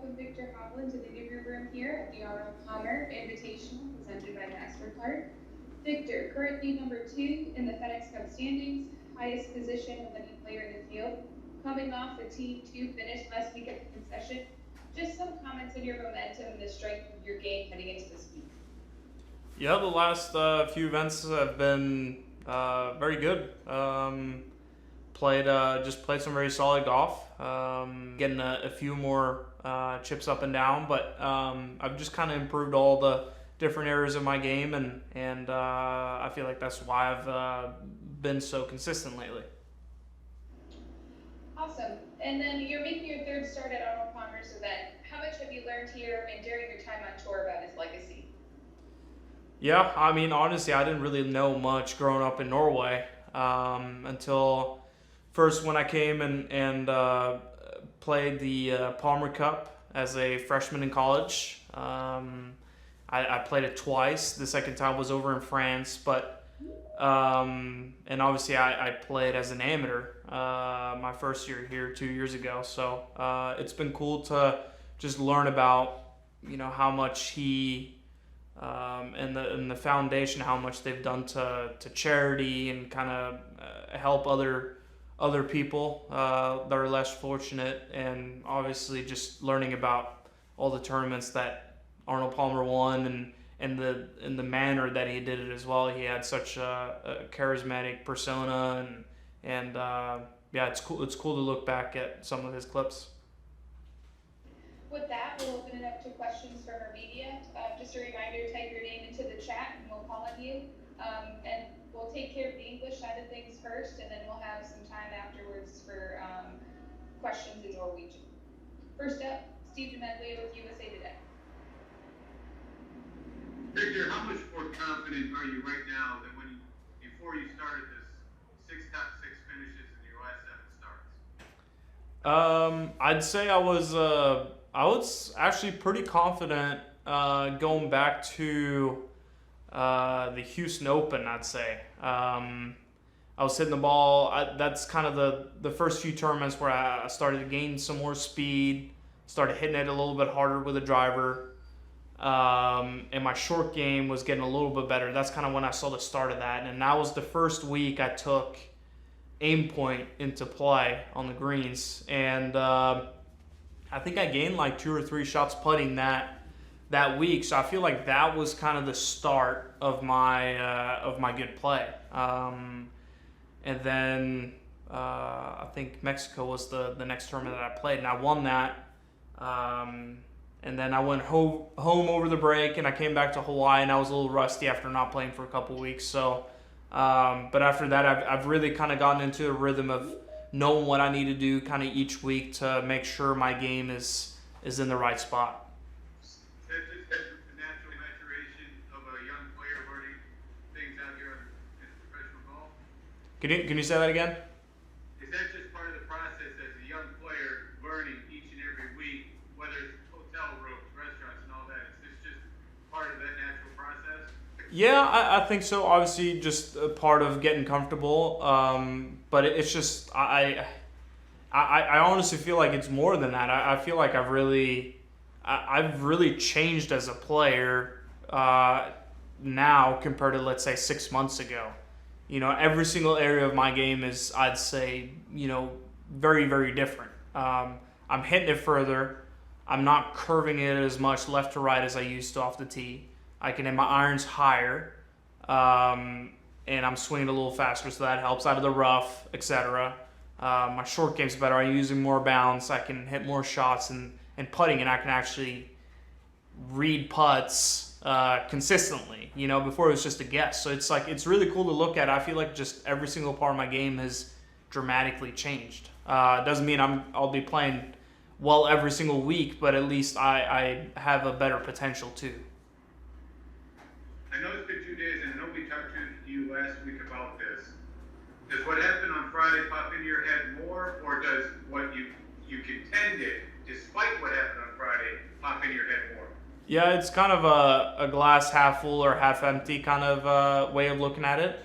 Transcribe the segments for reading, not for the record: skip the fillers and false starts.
welcome Viktor Hovland to the interview room here at the Arnold Palmer Invitational presented by MasterCard. Viktor, currently number 2 in the FedEx Cup standings, highest position of any player in the field, coming off the Team 2 finish last week at the concession. Just some comments on your momentum and the strength of your game heading into this week. Yeah, the last few events have been very good. Just played some very solid golf. Getting a few more chips up and down, but I've just kind of improved all the different areas of my game, and I feel like that's why I've been so consistent lately. Awesome. And then you're making your 3rd start at Arnold Palmer's event. How much have you learned here and during your time on tour about his legacy? Yeah, I mean, honestly, I didn't really know much growing up in Norway until first when I came and played the Palmer Cup as a freshman in college. I played it twice. The second time was over in France, but and obviously I played as an amateur my first year here 2 years ago. So it's been cool to just learn about how much he and the foundation, how much they've done to charity and kind of help other people that are less fortunate, and obviously just learning about all the tournaments that Arnold Palmer won and the manner that he did it as well. He had such a charismatic persona, and yeah, it's cool to look back at some of his clips. With that, we'll open it up to questions from our media. Just a reminder, type your name into the chat and we'll call on you. And we'll take care of the English side of things first, and then we'll have some time afterwards for questions in Norwegian. First up, Steve DeMedway with USA Today. Viktor, how much more confident are you right now than before you started this 6 top 6 finishes in your last 7 starts? I'd say I was actually pretty confident going back to the Houston Open. I'd say I was hitting the ball. That's kind of the first few tournaments where I started to gain some more speed, started hitting it a little bit harder with a driver, and my short game was getting a little bit better. That's kind of when I saw the start of that, and that was the first week I took aim point into play on the greens, and I think I gained like 2 or 3 shots putting that week. So I feel like that was kind of the start of my good play. And then I think Mexico was the next tournament that I played, and I won that. And then I went home over the break, and I came back to Hawaii, and I was a little rusty after not playing for a couple weeks. So, but after that, I've really kind of gotten into a rhythm of knowing what I need to do kind of each week to make sure my game is in the right spot. Is that just the natural maturation of a young player learning things out here in professional golf? Can you say that again? Is that just part of the process as a young player learning each and every week, whether it's hotel rooms, restaurants, and all that? Is this just part of that natural process? Yeah, I think so. Obviously, just a part of getting comfortable. But it's just I honestly feel like it's more than that. I feel like I've really changed as a player now compared to, let's say, 6 months ago. Every single area of my game is, I'd say, very, very different. I'm hitting it further. I'm not curving it as much left to right as I used to off the tee. I can hit my irons higher, and I'm swinging a little faster, so that helps out of the rough, etc. My short game's better. I'm using more bounce. I can hit more shots and putting, and I can actually read putts consistently. Before it was just a guess. So it's really cool to look at. I feel like just every single part of my game has dramatically changed. Doesn't mean I'll be playing well every single week, but at least I have a better potential too. I know it's been 2 days, and I know we talked to you last week about this. Does what happened on Friday pop into your head more, or does what you contended, despite what happened on Friday, pop into your head more? Yeah, it's kind of a glass half full or half empty kind of way of looking at it.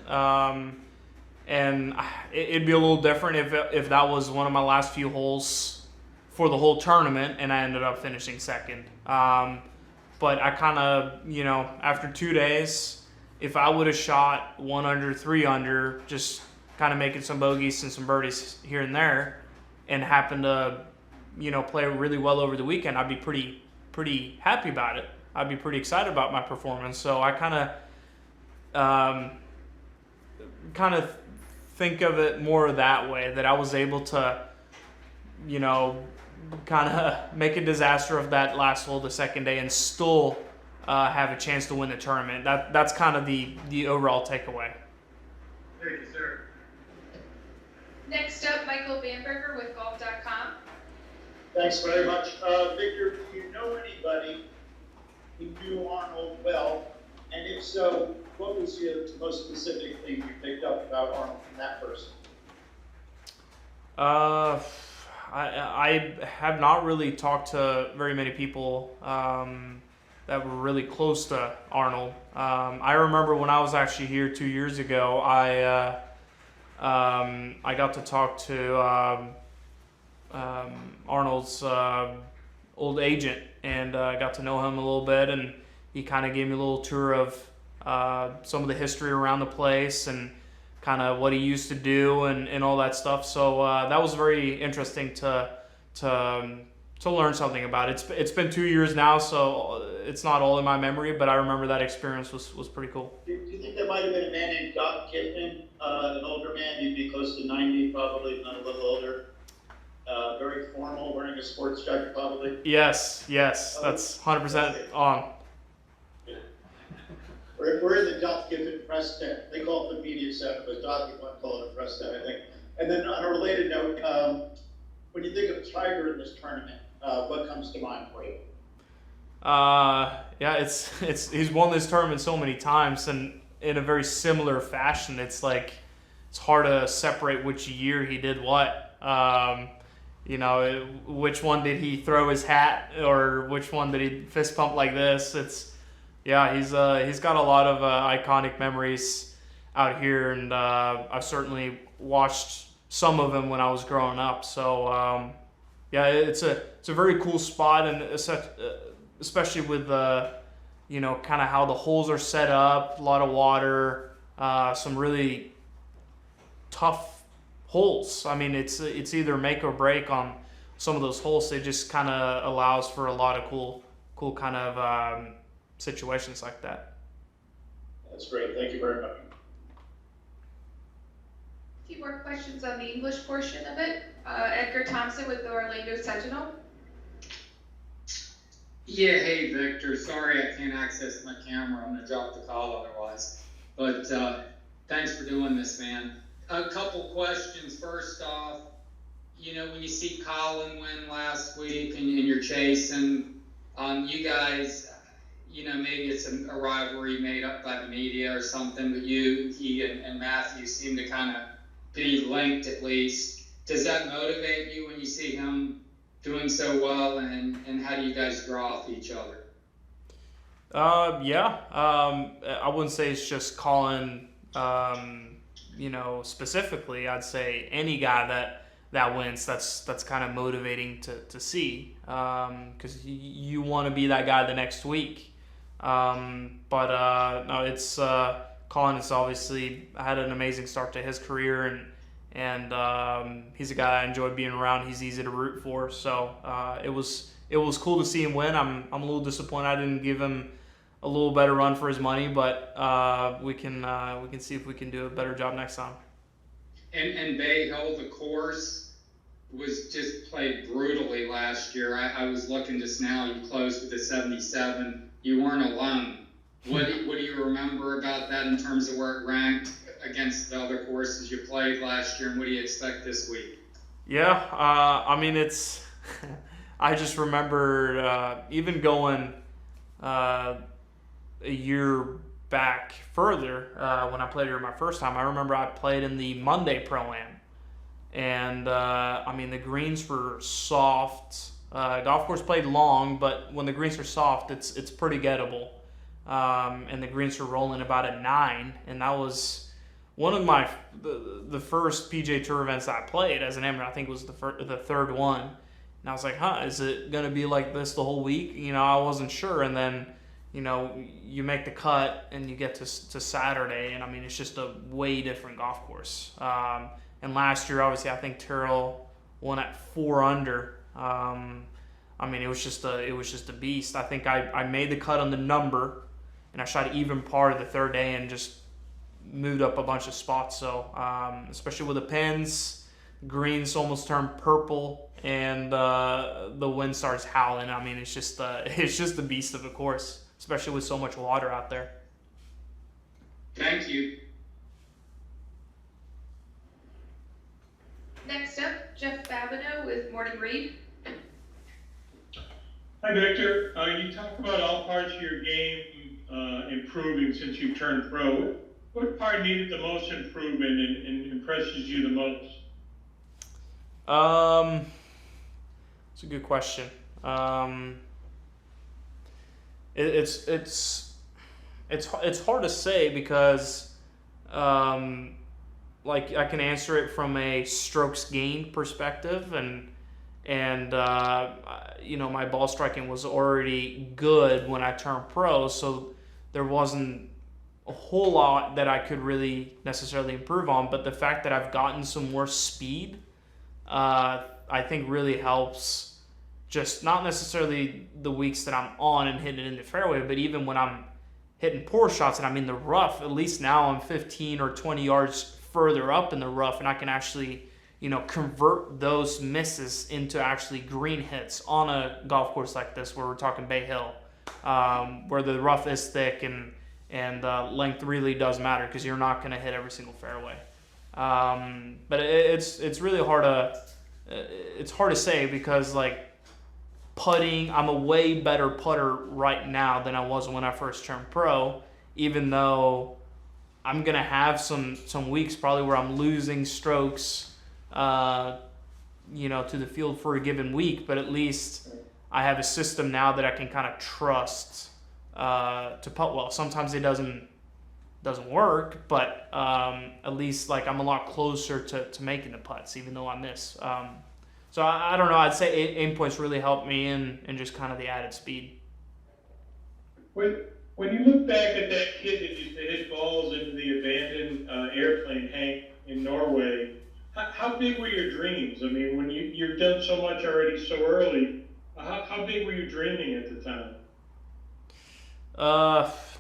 And it'd be a little different if that was one of my last few holes for the whole tournament, and I ended up finishing second. But I kind of, after 2 days, if I would have shot 1 under, 3 under, just kind of making some bogeys and some birdies here and there, and happened to, play really well over the weekend, I'd be pretty happy about it. I'd be pretty excited about my performance. So I kind of think of it more that way, that I was able to, kind of make a disaster of that last hole the second day and still have a chance to win the tournament. That's kind of the overall takeaway. Thank you, sir. Next up, Michael Bamberger with golf.com. Thanks very much. Victor, do you know anybody who knew Arnold well? And if so, what was the most specific thing you picked up about Arnold from that person? I have not really talked to very many people that were really close to Arnold. I remember when I was actually here 2 years ago, I got to talk to Arnold's old agent, and I got to know him a little bit, and he kind of gave me a little tour of some of the history around the place and kind of what he used to do and all that stuff. So that was very interesting to learn something about. It's been 2 years now, so it's not all in my memory, but I remember that experience was pretty cool. Do you think there might have been a man named Doc Kipman, an older man? He'd be close to 90, probably, not a little older. Very formal, wearing a sports jacket, probably. Yes, that's 100% on. We're in the Doc Kipman press tent. They call it the media center, but Doc would call it a press tent, I think. And then on a related note, when you think of Tiger in this tournament, what comes to mind for you? Yeah, he's won this tournament so many times, and in a very similar fashion. It's like it's hard to separate which year he did what. Which one did he throw his hat, or which one did he fist pump like this? He's got a lot of iconic memories out here, and I've certainly watched some of them when I was growing up. So it's a very cool spot, and especially with kind of how the holes are set up, a lot of water, some really tough holes. I mean, it's either make or break on some of those holes. It just kind of allows for a lot of cool kind of situations like that. That's great. Thank you very much. A few more questions on the English portion of it. Edgar Thompson with the Orlando Sentinel. Yeah, hey Victor. Sorry I can't access my camera. I'm going to drop the call otherwise. But thanks for doing this, man. A couple questions. First off, when you see Colin win last week and you're chasing, you guys, maybe it's a rivalry made up by the media or something, but he and Matthew seem to kind of be linked at least. Does that motivate you when you see him doing so well, and how do you guys draw off each other? I wouldn't say it's just Colin, specifically. I'd say any guy that wins, that's kind of motivating to see, because you want to be that guy the next week. No, it's Colin has obviously had an amazing start to his career, and he's a guy I enjoy being around. He's easy to root for, so it was cool to see him win. I'm a little disappointed I didn't give him a little better run for his money, but we can see if we can do a better job next time. And Bay Hill, the course was just played brutally last year. I was looking just now. You closed with a 77. You weren't alone. What do you remember about that in terms of where it ranked against the other courses you played last year, and what do you expect this week? Yeah, it's. I just remember even going a year back further when I played here my first time. I remember I played in the Monday Pro-Am, and the greens were soft. Golf course played long, but when the greens are soft, it's pretty gettable. And the greens were rolling about at 9, and that was one of the first PGA Tour events I played as an amateur. I think it was the third one, And I was like, is it going to be like this the whole week? I wasn't sure. And then, you make the cut and you get to Saturday. And, I mean, it's just a way different golf course. And last year, obviously, I think Terrell won at 4 under. I mean, it was just a beast. I think I made the cut on the number, and I shot even par the third day and just moved up a bunch of spots. So, especially with the pins, greens almost turned purple, and the wind starts howling. I mean, it's just a beast of a course, especially with so much water out there. Thank you. Next up, Jeff Babineau with Morning Read. Hi, Victor. You talk about all parts of your game improving since you turned pro. What part needed the most improvement and impresses you the most? It's a good question. It's hard to say because like I can answer it from a strokes gained perspective, and my ball striking was already good when I turned pro, so there wasn't a whole lot that I could really necessarily improve on. But the fact that I've gotten some more speed, I think really helps. Just not necessarily the weeks that I'm on and hitting it in the fairway, but even when I'm hitting poor shots and I'm in the rough, at least now I'm 15 or 20 yards further up in the rough, and I can actually, convert those misses into actually green hits on a golf course like this, where we're talking Bay Hill, where the rough is thick and length really does matter because you're not going to hit every single fairway. But it's really hard to say because like putting, I'm a way better putter right now than I was when I first turned pro, even though I'm going to have some weeks probably where I'm losing strokes, to the field for a given week, but at least I have a system now that I can kind of trust to putt well. Sometimes it doesn't work, but at least like I'm a lot closer to making the putts, even though I miss. So I don't know. I'd say aim points really helped me and just kind of the added speed. When you look back at that kid that used to hit balls into the abandoned airplane hank in Norway, how big were your dreams? I mean, when you've done so much already so early, how big were you dreaming at the time?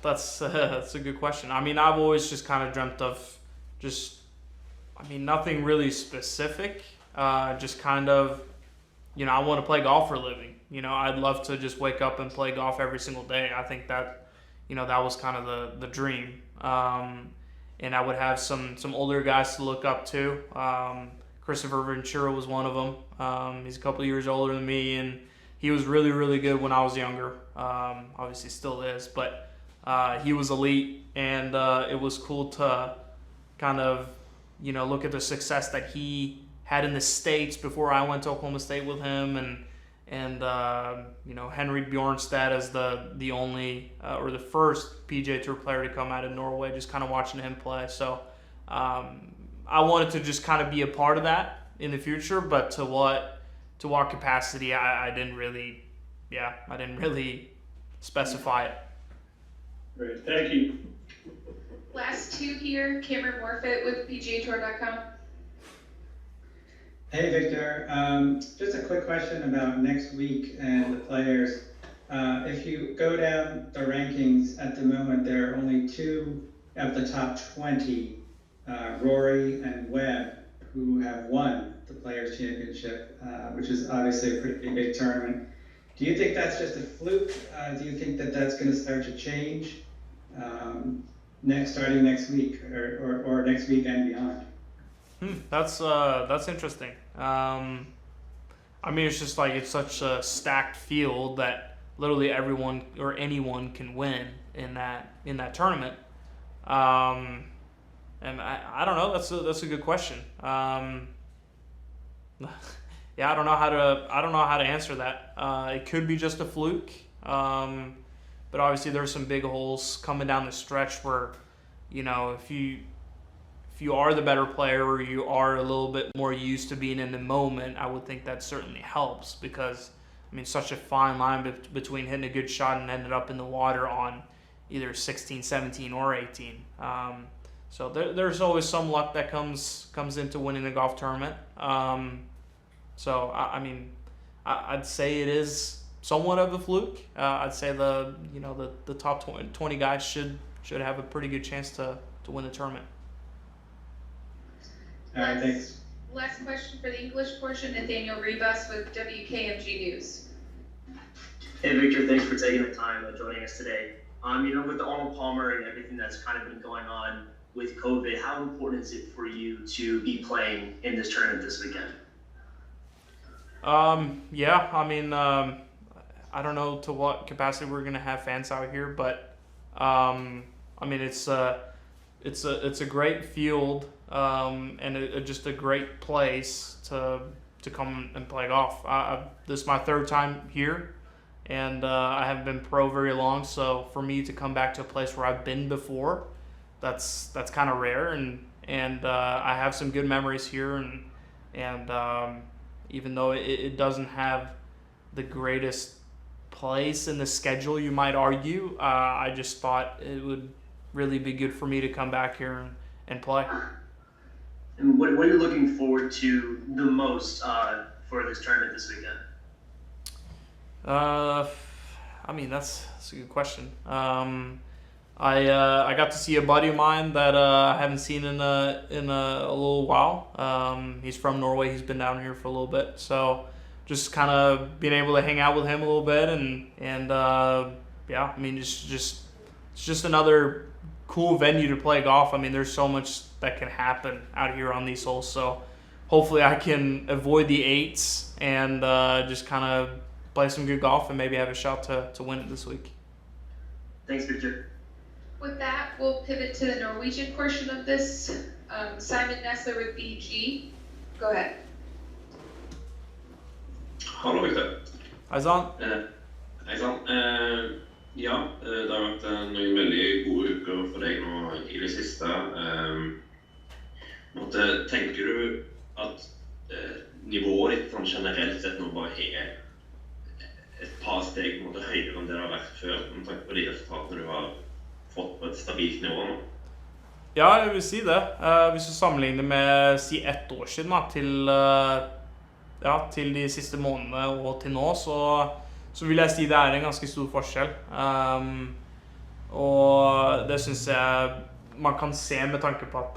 That's a good question. I mean, I've always just kind of dreamt of nothing really specific. Just kind of, I want to play golf for a living. I'd love to just wake up and play golf every single day. I think that, that was kind of the dream. And I would have some older guys to look up to. Christopher Ventura was one of them. He's a couple of years older than me, and he was really, really good when I was younger. Obviously still is, but he was elite, and it was cool to kind of, look at the success that he had in the States before I went to Oklahoma State with him, and Henrik Bjornstad as the only or the first PGA Tour player to come out of Norway, just kind of watching him play. So I wanted to just kind of be a part of that in the future, but to what capacity, I didn't really specify it. Great, thank you. Last two here, Cameron Morfitt with PGAtour.com. Hey, Victor. Just a quick question about next week and the players. If you go down the rankings at the moment, there are only 2 of the top 20, Rory and Webb, who have won the Players' Championship, which is obviously a pretty big tournament. Do you think that's just a fluke? Do you think that that's going to start to change starting next week or next week and beyond? That's interesting. I mean, it's just like it's such a stacked field that literally everyone or anyone can win in that tournament. And I don't know. That's a good question. Yeah, I don't know how to answer that. It could be just a fluke. But obviously there's some big holes coming down the stretch where, if you you are the better player or you are a little bit more used to being in the moment, I would think that certainly helps because, I mean, such a fine line between hitting a good shot and ended up in the water on either 16, 17, or 18. So there's always some luck that comes into winning a golf tournament. So I mean, I'd say it is somewhat of a fluke. I'd say the top 20 guys should have a pretty good chance to win the tournament. All right, thanks. Last question for the English portion, Nathaniel Rivas with WKMG News. Hey Victor, thanks for taking the time joining us today. With the Arnold Palmer and everything that's kind of been going on with COVID, how important is it for you to be playing in this tournament this weekend? Yeah, I mean, I don't know to what capacity we're gonna have fans out here, but I mean, it's a great field, and just a great place to come and play golf. This is my third time here, and I haven't been pro very long, so for me to come back to a place where I've been before, that's kind of rare, and I have some good memories here, and even though it doesn't have the greatest place in the schedule, you might argue, I just thought it would really be good for me to come back here and play. And what are you looking forward to the most for this tournament this weekend? I mean, that's a good question. I got to see a buddy of mine that I haven't seen in a little while. He's from Norway. He's been down here for a little bit, so just kind of being able to hang out with him a little bit, and yeah, I mean, it's just another cool venue to play golf. I mean, there's so much that can happen out here on these holes, so hopefully I can avoid the 8s and just kind of play some good golf and maybe have a shot to win it this week. Thanks, Victor. With that, we'll pivot to the Norwegian portion of this. Simon Nessler with BG. Go ahead. Hallo, Victor. Hei sann. Hei sann. Ja, det har vært noen veldig gode uker for deg nå i det siste. Tenker du at nivået ditt sånn generelt sett nå bare er et par steg høyere enn det har vært før, med tanke på de resultatene du har fått på et stabilt nivå nå? Ja, jeg vil si det. Hvis du sammenligner med si 1 år siden til de siste månedene og til nå, så vil jeg si det er en ganske stor forskjell. Og det synes jeg man kan se med tanke på at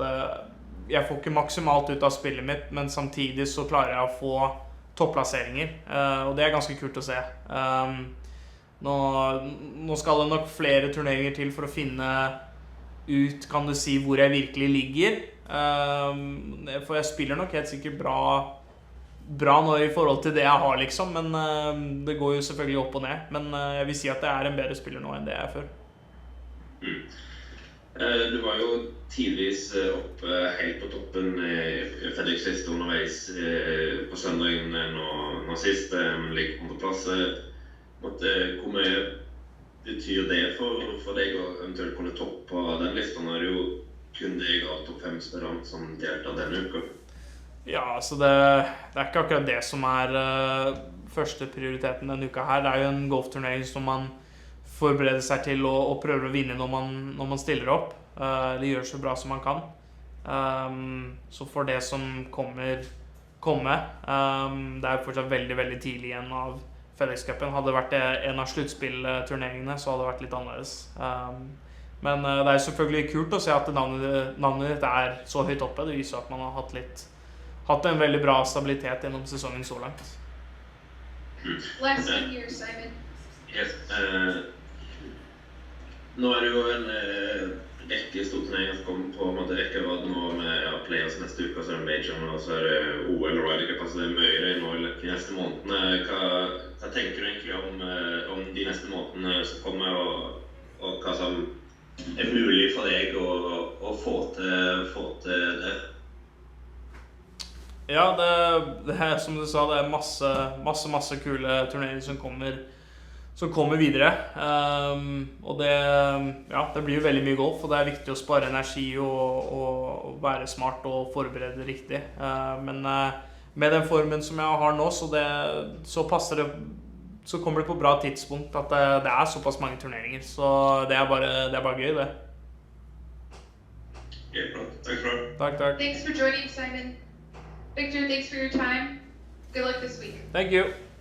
jeg får ikke maksimalt ut av spillet mitt, men samtidig så klarer jeg å få topplasseringer, og det er ganske kult å se. Nå skal det nok flere turneringer til for å finne ut, kan du si, hvor jeg virkelig ligger. For jeg spiller nok helt sikkert bra nå i forhold til det jeg har, liksom, men det går jo selvfølgelig opp og ned. Men jeg vil si at jeg er en bedre spiller nå enn det jeg er før. Du var jo tidligvis oppe helt på toppen i FedEx liste underveis på søndagen nå sist, ligger på plass. Hvor mye betyr det for deg å eventuelt kunne toppe den listen? Nå er det jo kun deg av topp 5-spillerne som deltar denne uka. Ja, så det er ikke akkurat det som er første prioriteten denne uka her. Det er jo en golfturnering som man forbereder seg til og prøver å vinne når man stiller opp. Det gjør så bra som man kan. Så for det som komme. Det er fortsatt veldig, veldig tidlig igjen av FedEx-cupen. Hadde det vært en av sluttspillturneringene, så hadde det vært litt annerledes. Men det er selvfølgelig kult å se at navnet ditt er så høyt oppe. Det viser at man har hatt en veldig bra stabilitet gjennom sesongen så langt. Last one here, Simon. Yes. Nå er det jo en rekke store turneringer som kommer på en måte rekke rad nå med Players neste uke, så er det Major, og så er det OL og Ryder Cup, altså det er mye det nå de neste månedene. Hva tenker du egentlig om de neste månedene som kommer, og hva som er mulig for deg å få til det? Ja, det er som du sa, det er masse kule turneringer som kommer som kommer videre. Og det, ja, det blir jo veldig mye golf, og det er viktig å spare energi og være smart og forberede riktig. Men med den formen som jeg har nå, så passer det, så kommer det på bra tidspunkt at det er såpass mange turneringer. Så det er bare gøy, det. Bra. Takk for det. Takk. Thanks for joining, Simon. Victor, thanks for your time. Good luck this week. Thank you.